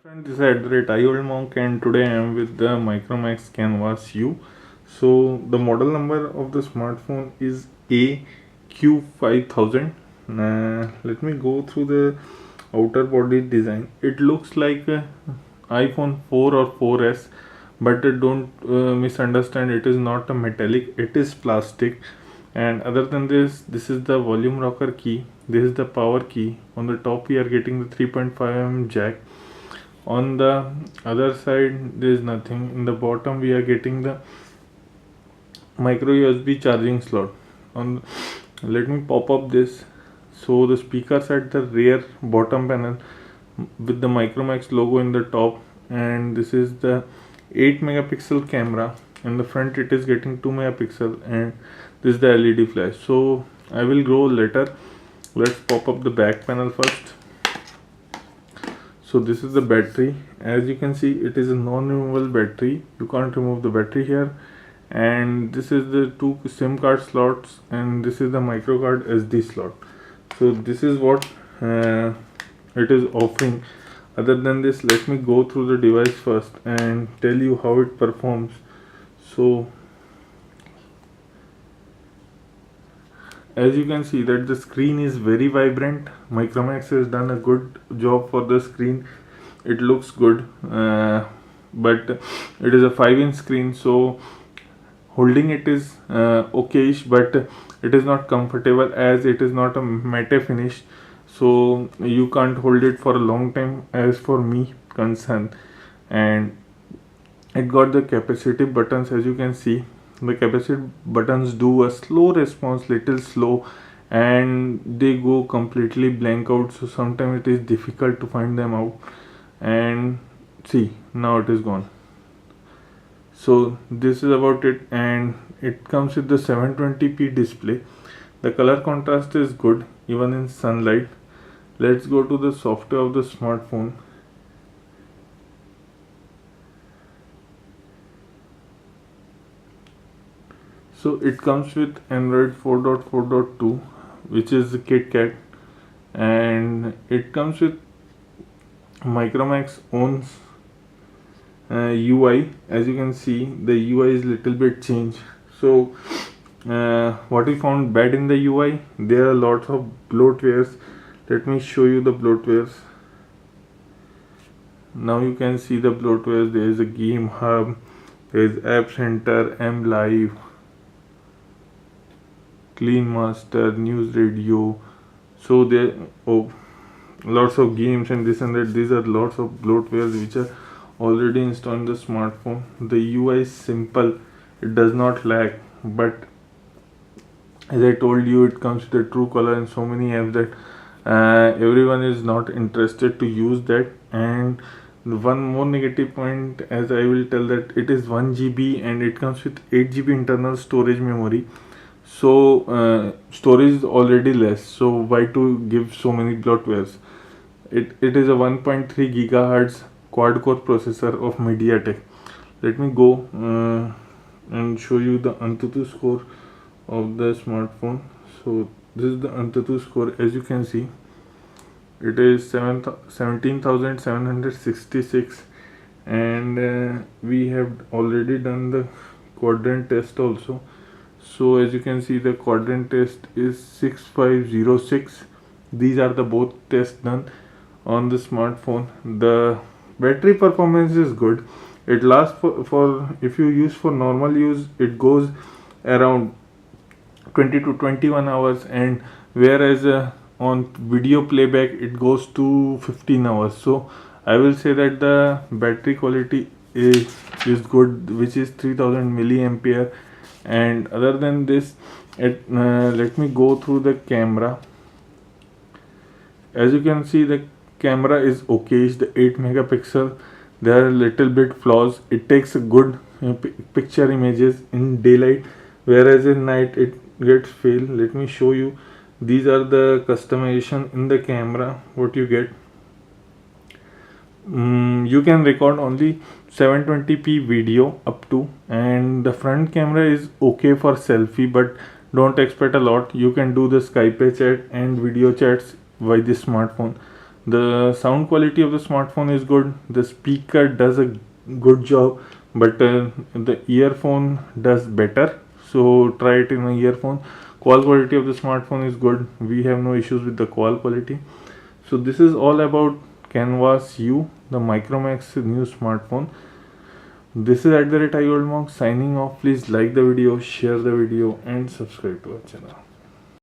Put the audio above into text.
Friend, this is @IOldMonk and today I am with the Micromax Canvas U. So the model number of the smartphone is AQ5000. Let me go through the outer body design. It looks like a iPhone 4 or 4S, but don't misunderstand. It is not a metallic. It is plastic. And other than this is the volume rocker key. This is the power key. On the top, we are getting the 3.5mm jack. On the other side there is nothing. In the bottom we are getting the micro USB charging slot. On Let me pop up this. So the speakers at the rear bottom panel with the Micromax logo in the top, and this is the 8 megapixel camera. In the front it is getting 2 megapixel, and this is the LED flash. So I will go later. Let's pop up the back panel first. So this is the battery. As you can see, it is a non-removable battery. You can't remove the battery here. And this is the two SIM card slots, and this is the micro card SD slot. So this is what it is offering. Other than this, let me go through the device first and tell you how it performs. So as you can see that the screen is very vibrant. Micromax has done a good job for the screen. It looks good, but it is a 5-inch screen, so holding it is okayish, but it is not comfortable as it is not a matte finish, so you can't hold it for a long time as for me concerned. And it got the capacitive buttons. As you can see, the capacitive buttons do a slow response, little slow, and they go completely blank out, so sometimes it is difficult to find them out. And see, now it is gone. So this is about it, and it comes with the 720p display. The color contrast is good even in sunlight. Let's go to the software of the smartphone. So it comes with Android 4.4.2, which is the KitKat, and it comes with Micromax owns UI. As you can see, the UI is little bit changed. So what we found bad in the UI, there are lots of bloatwares. Let me show you the bloatwares. Now you can see the bloatwares. There is a game hub, there is App Center, M Live, Clean Master, News Radio. So there lots of games and this and that. These are lots of bloatwares which are already installed in the smartphone. The UI is simple, it does not lag, but as I told you, it comes with a Truecaller and so many apps that everyone is not interested to use that. And one more negative point, as I will tell, that it is 1 GB and it comes with 8 GB internal storage memory. So storage is already less, so why to give so many bloatwares? It is a 1.3 gigahertz quad core processor of MediaTek. Let me go and show you the Antutu score of the smartphone. So this is the Antutu score. As you can see, it is 17,766, and we have already done the quadrant test also. So as you can see, the quadrant test is 6506. These are the both tests done on the smartphone. The battery performance is good. It lasts for if you use for normal use, it goes around 20 to 21 hours, and whereas on video playback it goes to 15 hours. So I will say that the battery quality is good, which is 3000 milliampere. And other than this, let me go through the camera. As you can see, the camera is okay. It's the 8 megapixel. There are little bit flaws. It takes a good picture images in daylight, whereas in night it gets fail. Let me show you. These are the customization in the camera. What you get, you can record only 720p video up to, and the front camera is okay for selfie, but don't expect a lot. You can do the Skype chat and video chats by this smartphone. The sound quality of the smartphone is good. The speaker does a good job, but the earphone does better. So try it in a earphone. Call quality of the smartphone is good. We have no issues with the call quality. So this is all about Canvas U, the Micromax new smartphone. This is @IOldMonk signing off. Please like the video, share the video, and subscribe to our channel.